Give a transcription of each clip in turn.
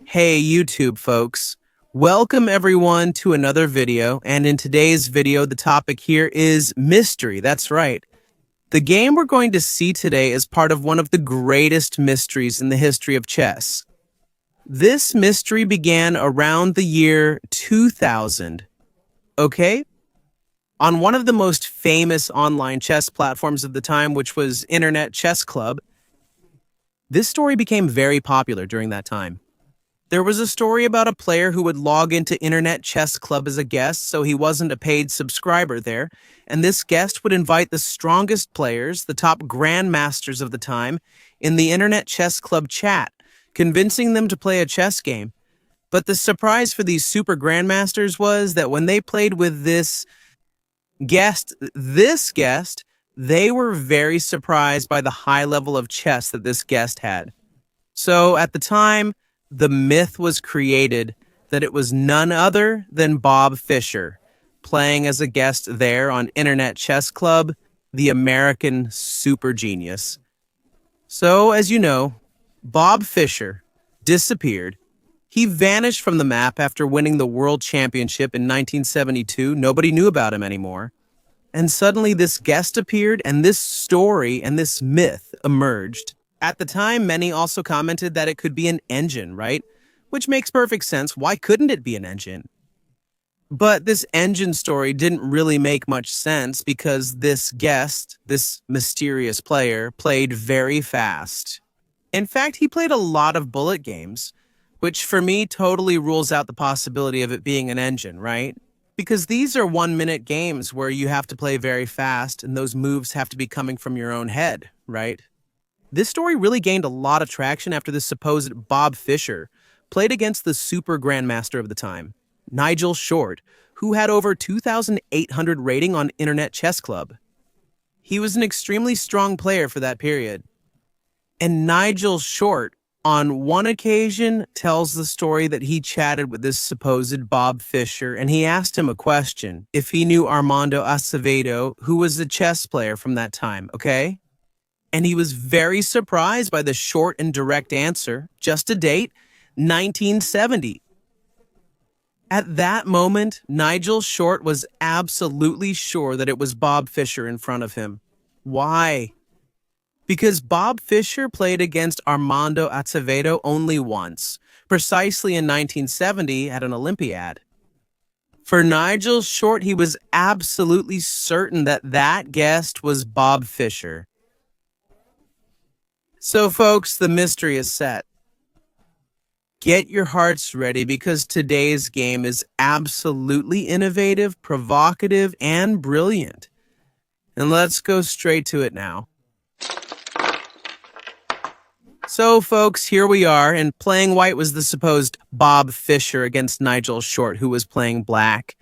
Hey YouTube folks, welcome everyone to another video, and in today's video the topic here is mystery. That's right. The game we're going to see today is part of one of the greatest mysteries in the history of chess. This mystery began around the year 2000, okay? On one of the most famous online chess platforms of the time, which was Internet Chess Club. This story became very popular during that time. There was a story about a player who would log into Internet Chess Club as a guest, so he wasn't a paid subscriber there, and this guest would invite the strongest players, the top grandmasters of the time, in the Internet Chess Club chat, convincing them to play a chess game. But the surprise for these super grandmasters was that when they played with this guest, they were very surprised by the high level of chess that this guest had. So at the time, the myth was created that it was none other than Bob Fischer, playing as a guest there on Internet Chess Club, the American super genius. So, as you know, Bob Fischer disappeared. He vanished from the map after winning the World Championship in 1972. Nobody knew about him anymore. And suddenly this guest appeared, and this story and this myth emerged. At the time, many also commented that it could be an engine, right? Which makes perfect sense. Why couldn't it be an engine? But this engine story didn't really make much sense because this guest, this mysterious player, played very fast. In fact, he played a lot of bullet games, which for me totally rules out the possibility of it being an engine, right? Because these are 1-minute games where you have to play very fast and those moves have to be coming from your own head, right? This story really gained a lot of traction after this supposed Bob Fischer played against the super grandmaster of the time, Nigel Short, who had over 2,800 rating on Internet Chess Club. He was an extremely strong player for that period. And Nigel Short, on one occasion, tells the story that he chatted with this supposed Bob Fischer, and he asked him a question, if he knew Armando Acevedo, who was a chess player from that time, okay? And he was very surprised by the short and direct answer. Just a date, 1970. At that moment, Nigel Short was absolutely sure that it was Bob Fischer in front of him. Why? Because Bob Fischer played against Armando Acevedo only once, precisely in 1970 at an Olympiad. For Nigel Short, he was absolutely certain that that guest was Bob Fischer. So folks, the mystery is set. Get your hearts ready because today's game is absolutely innovative, provocative, and brilliant. And let's go straight to it now. So folks, here we are, and playing white was the supposed Bob Fischer against Nigel Short, who was playing black.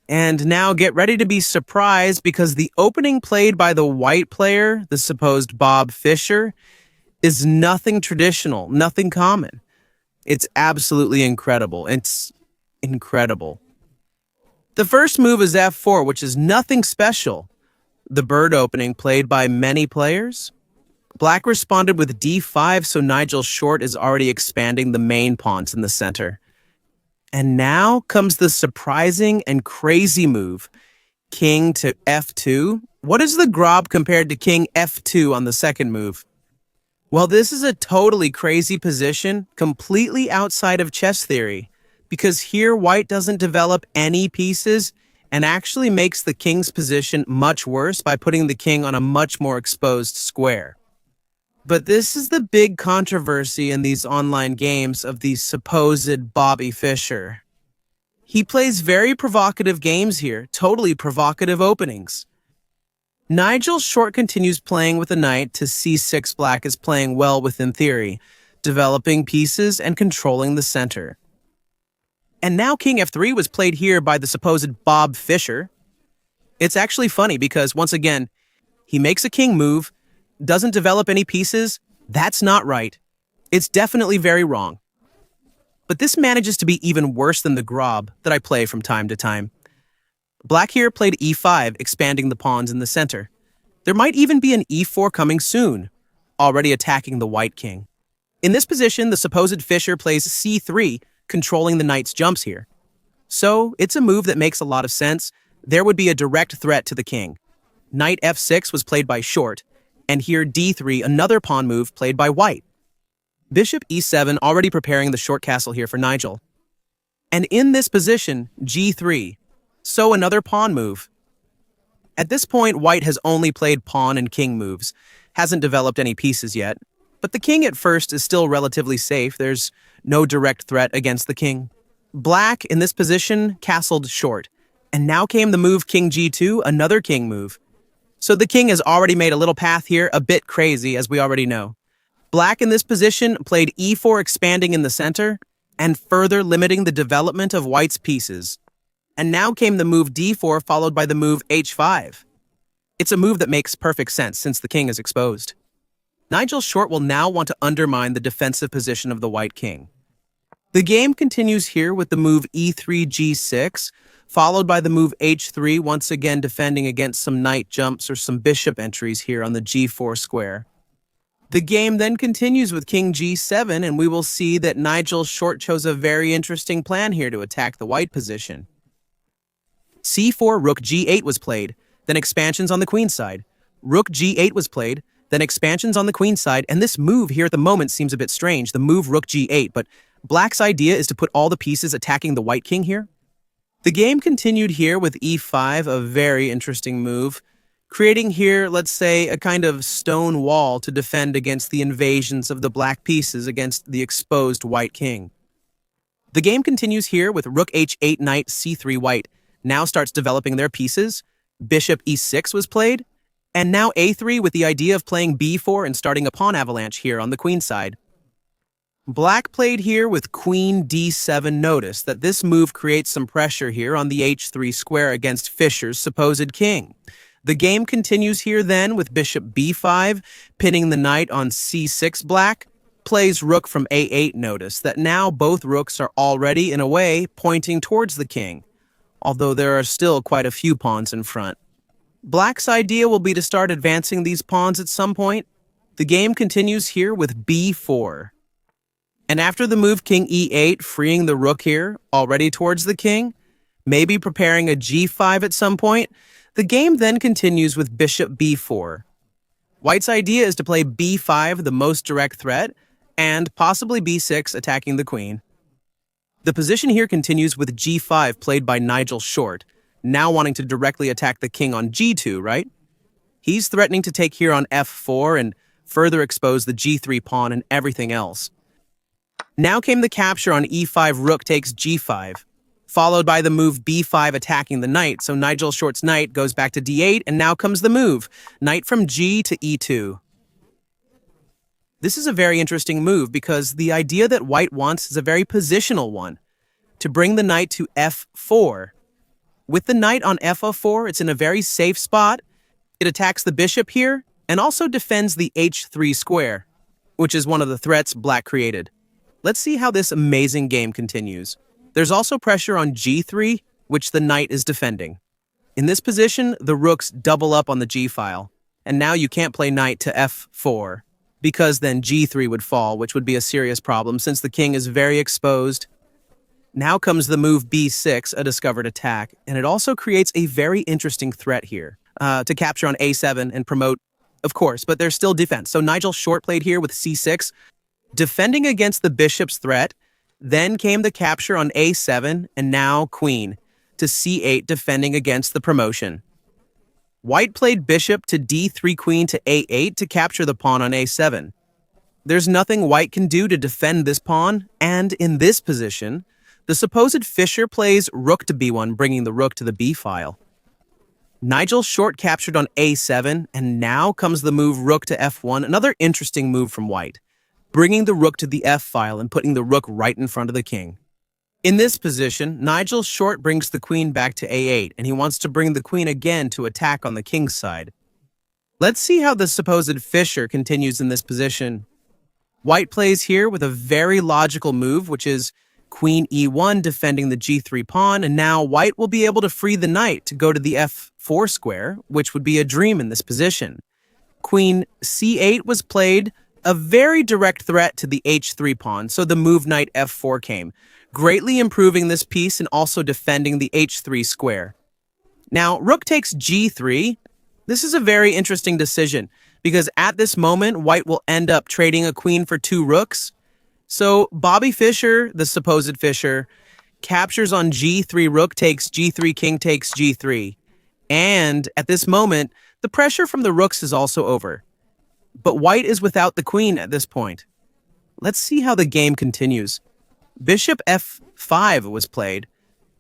And now get ready to be surprised because the opening played by the white player, the supposed Bob Fischer, is nothing traditional, nothing common. It's absolutely incredible. It's incredible. The first move is f4, which is nothing special. The bird opening played by many players. Black responded with d5, so Nigel Short is already expanding the main pawns in the center. And now comes the surprising and crazy move, king to f2. What is the grob compared to king f2 on the second move? Well, this is a totally crazy position, completely outside of chess theory, because here white doesn't develop any pieces and actually makes the king's position much worse by putting the king on a much more exposed square. But this is the big controversy in these online games of the supposed Bobby Fischer. He plays very provocative games here, totally provocative openings. Nigel Short continues playing with a knight to c6. Black is playing well within theory, developing pieces and controlling the center. And now king f3 was played here by the supposed Bob Fischer. It's actually funny because, once again, he makes a king move, doesn't develop any pieces. That's not right. It's definitely very wrong. But this manages to be even worse than the grob that I play from time to time. Black here played e5, expanding the pawns in the center. There might even be an e4 coming soon, already attacking the white king. In this position, the supposed Fischer plays c3, controlling the knight's jumps here. So, it's a move that makes a lot of sense. There would be a direct threat to the king. Knight f6 was played by Short, and here d3, another pawn move played by White. Bishop e7 already preparing the short castle here for Nigel. And in this position, g3, so another pawn move. At this point, White has only played pawn and king moves, hasn't developed any pieces yet, but the king at first is still relatively safe. There's no direct threat against the king. Black, in this position, castled Short, and now came the move king g2, another king move. So the king has already made a little path here, a bit crazy, as we already know. Black in this position played e4, expanding in the center, and further limiting the development of White's pieces. And now came the move d4, followed by the move h5. It's a move that makes perfect sense since the king is exposed. Nigel Short will now want to undermine the defensive position of the White king. The game continues here with the move e3, g6, followed by the move h3, once again defending against some knight jumps or some bishop entries here on the g4 square. The game then continues with king g7, and we will see that Nigel Short chose a very interesting plan here to attack the white position. c4, rook g8 was played, then expansions on the queen side. Rook g8 was played, then expansions on the queen side, and this move here at the moment seems a bit strange, the move rook g8, but Black's idea is to put all the pieces attacking the white king here. The game continued here with e5, a very interesting move, creating here, let's say, a kind of stone wall to defend against the invasions of the black pieces against the exposed white king. The game continues here with rook h8, knight c3 white, now starts developing their pieces. Bishop e6 was played, and now a3 with the idea of playing b4 and starting a pawn avalanche here on the queen side. Black played here with queen d7. Notice that this move creates some pressure here on the h3 square against Fischer's supposed king. The game continues here then with bishop b5, pinning the knight on c6. Black plays rook from a8. Notice that now both rooks are already, in a way, pointing towards the king, although there are still quite a few pawns in front. Black's idea will be to start advancing these pawns at some point. The game continues here with b4. And after the move king e8, freeing the rook here, already towards the king, maybe preparing a g5 at some point, the game then continues with bishop b4. White's idea is to play b5, the most direct threat, and possibly b6, attacking the queen. The position here continues with g5, played by Nigel Short, now wanting to directly attack the king on g2, right? He's threatening to take here on f4 and further expose the g3 pawn and everything else. Now came the capture on e5, rook takes g5, followed by the move b5 attacking the knight, so Nigel Short's knight goes back to d8, and now comes the move, knight from g to e2. This is a very interesting move because the idea that White wants is a very positional one, to bring the knight to f4. With the knight on f4, it's in a very safe spot. It attacks the bishop here, and also defends the h3 square, which is one of the threats Black created. Let's see how this amazing game continues. There's also pressure on g3, which the knight is defending. In this position, the rooks double up on the g-file, and now you can't play knight to f4, because then g3 would fall, which would be a serious problem since the king is very exposed. Now comes the move b6, a discovered attack, and it also creates a very interesting threat here, to capture on a7 and promote, of course, but there's still defense. So Nigel Short played here with c6, defending against the bishop's threat. Then came the capture on a7, and now queen to c8, defending against the promotion. White played bishop to d3, queen to a8 to capture the pawn on a7. There's nothing White can do to defend this pawn, and in this position, the supposed Fischer plays rook to b1, bringing the rook to the b-file. Nigel Short captured on a7, and now comes the move rook to f1, another interesting move from White, bringing the rook to the f-file and putting the rook right in front of the king. In this position, Nigel Short brings the queen back to a8, and he wants to bring the queen again to attack on the king's side. Let's see how the supposed Fischer continues in this position. White plays here with a very logical move, which is queen e1, defending the g3 pawn, and now White will be able to free the knight to go to the f4 square, which would be a dream in this position. Queen c8 was played, A very direct threat to the h3 pawn, so the move knight f4 came, greatly improving this piece and also defending the h3 square. Now, rook takes g3. This is a very interesting decision, because at this moment, white will end up trading a queen for two rooks. So Bobby Fischer, the supposed Fischer, captures on g3, rook takes g3, king takes g3. And at this moment, the pressure from the rooks is also over. But white is without the queen at this point. Let's see how the game continues. Bishop f5 was played,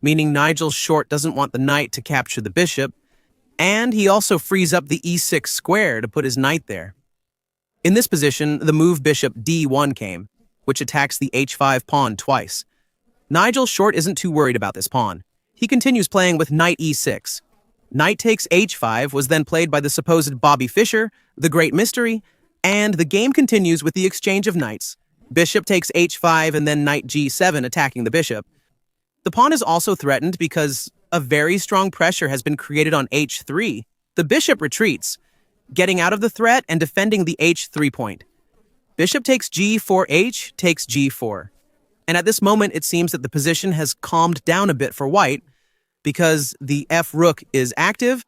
meaning Nigel Short doesn't want the knight to capture the bishop, and he also frees up the e6 square to put his knight there. In this position, the move bishop d1 came, which attacks the h5 pawn twice. Nigel Short isn't too worried about this pawn. He continues playing with knight e6. Knight takes h5 was then played by the supposed Bobby Fischer, the Great Mystery, and the game continues with the exchange of knights. Bishop takes h5 and then knight g7 attacking the bishop. The pawn is also threatened because a very strong pressure has been created on h3. The bishop retreats, getting out of the threat and defending the h3 point. Bishop takes g4h takes g4. And at this moment, it seems that the position has calmed down a bit for white because the f rook is active,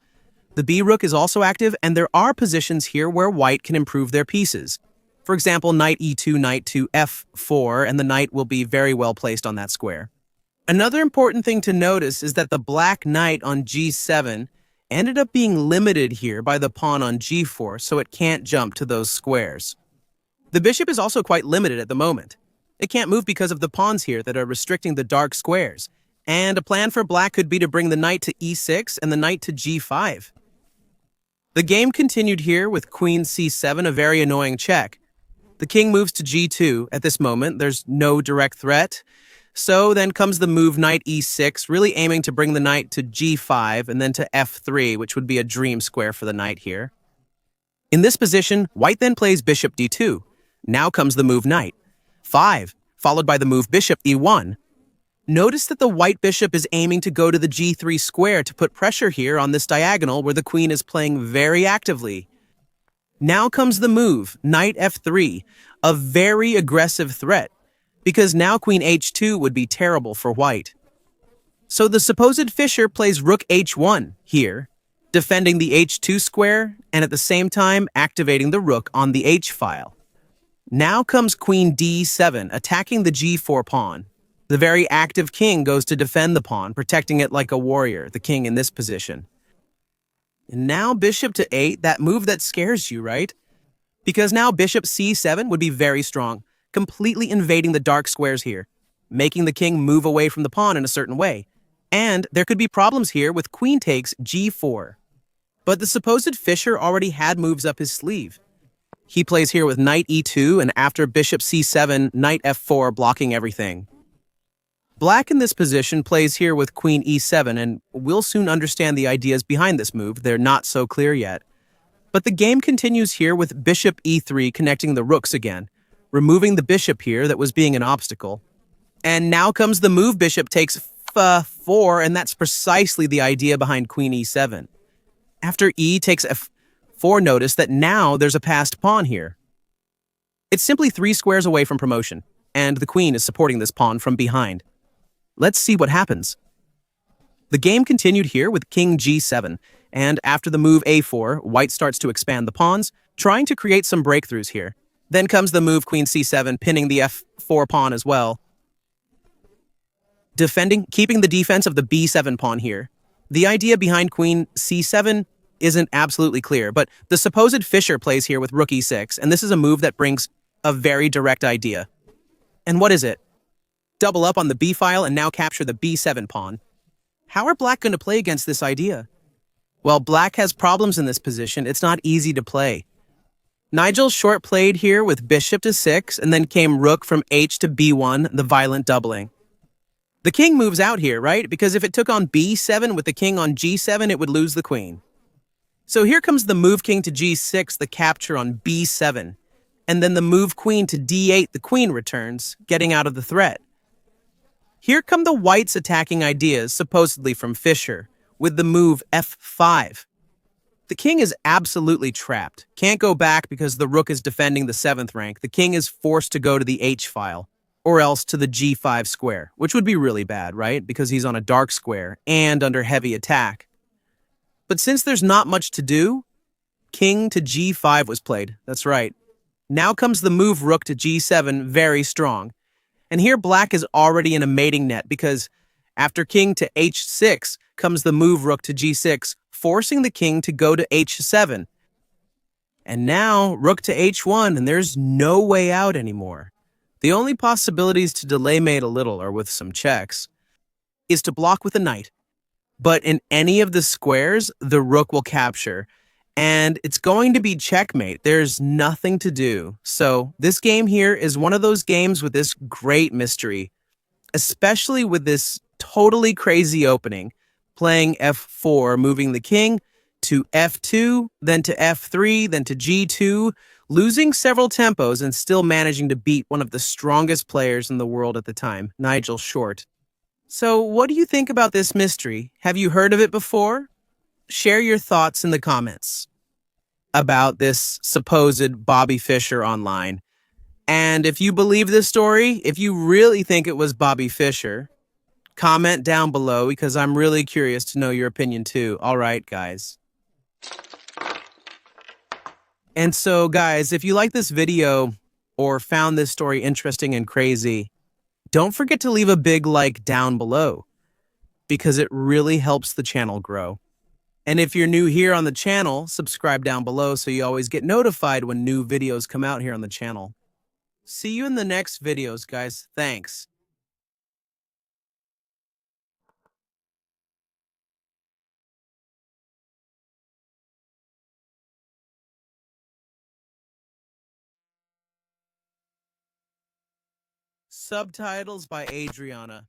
the b rook is also active, and there are positions here where white can improve their pieces. For example, knight e2, knight to f4, and the knight will be very well placed on that square. Another important thing to notice is that the black knight on g7 ended up being limited here by the pawn on g4, so it can't jump to those squares. The bishop is also quite limited at the moment. It can't move because of the pawns here that are restricting the dark squares. And a plan for black could be to bring the knight to e6 and the knight to g5. The game continued here with queen c7, a very annoying check. The king moves to g2 at this moment. There's no direct threat. So then comes the move knight e6, really aiming to bring the knight to g5 and then to f3, which would be a dream square for the knight here. In this position, white then plays bishop d2. Now comes the move knight 5, followed by the move bishop e1. Notice that the white bishop is aiming to go to the g3 square to put pressure here on this diagonal where the queen is playing very actively. Now comes the move, knight f3, a very aggressive threat, because now queen h2 would be terrible for white. So the supposed Fischer plays rook h1 here, defending the h2 square and at the same time activating the rook on the h-file. Now comes queen d7, attacking the g4 pawn. The very active king goes to defend the pawn, protecting it like a warrior, the king in this position. And now bishop to 8, that move that scares you, right? Because now bishop c7 would be very strong, completely invading the dark squares here, making the king move away from the pawn in a certain way. And there could be problems here with queen takes g4. But the supposed Fischer already had moves up his sleeve. He plays here with knight e2, and after bishop c7, knight f4, blocking everything. Black in this position plays here with queen e7, and we'll soon understand the ideas behind this move. They're not so clear yet. But the game continues here with bishop e3 connecting the rooks again, removing the bishop here that was being an obstacle. And now comes the move bishop takes f4, and that's precisely the idea behind queen e7. After e takes f4, notice that now there's a passed pawn here. It's simply 3 squares away from promotion, and the queen is supporting this pawn from behind. Let's see what happens. The game continued here with king g7, and after the move a4, white starts to expand the pawns, trying to create some breakthroughs here. Then comes the move queen c7, pinning the f4 pawn as well. Keeping the defense of the b7 pawn here. The idea behind queen c7 isn't absolutely clear, but the supposed Fischer plays here with rook e6, and this is a move that brings a very direct idea. And what is it? Double up on the b-file and now capture the b7 pawn. How are black going to play against this idea? Well, black has problems in this position. It's not easy to play. Nigel Short played here with bishop to 6, and then came rook from h to b1, the violent doubling. The king moves out here, right? Because if it took on b7 with the king on g7, it would lose the queen. So here comes the move king to g6, the capture on b7. And then the move queen to d8, the queen returns, getting out of the threat. Here come the whites attacking ideas, supposedly from Fischer, with the move f5. The king is absolutely trapped. Can't go back because the rook is defending the 7th rank. The king is forced to go to the h file, or else to the g5 square, which would be really bad, right? Because he's on a dark square and under heavy attack. But since there's not much to do, king to g5 was played. That's right. Now comes the move rook to g7, very strong. And here black is already in a mating net because after king to h6 comes the move rook to g6, forcing the king to go to h7. And now rook to h1, and there's no way out anymore. The only possibilities to delay mate a little, or with some checks, is to block with a knight. But in any of the squares, the rook will capture. And it's going to be checkmate. There's nothing to do. So this game here is one of those games with this great mystery, especially with this totally crazy opening, playing f4, moving the king to f2, then to f3, then to g2, losing several tempos and still managing to beat one of the strongest players in the world at the time, Nigel Short. So what do you think about this mystery? Have you heard of it before? Share your thoughts in the comments about this supposed Bobby Fischer online. And if you believe this story, if you really think it was Bobby Fischer, comment down below because I'm really curious to know your opinion too. All right, guys. And so, guys, if you like this video or found this story interesting and crazy, don't forget to leave a big like down below because it really helps the channel grow. And if you're new here on the channel, subscribe down below so you always get notified when new videos come out here on the channel. See you in the next videos, guys. Thanks. Subtitles by Adriana.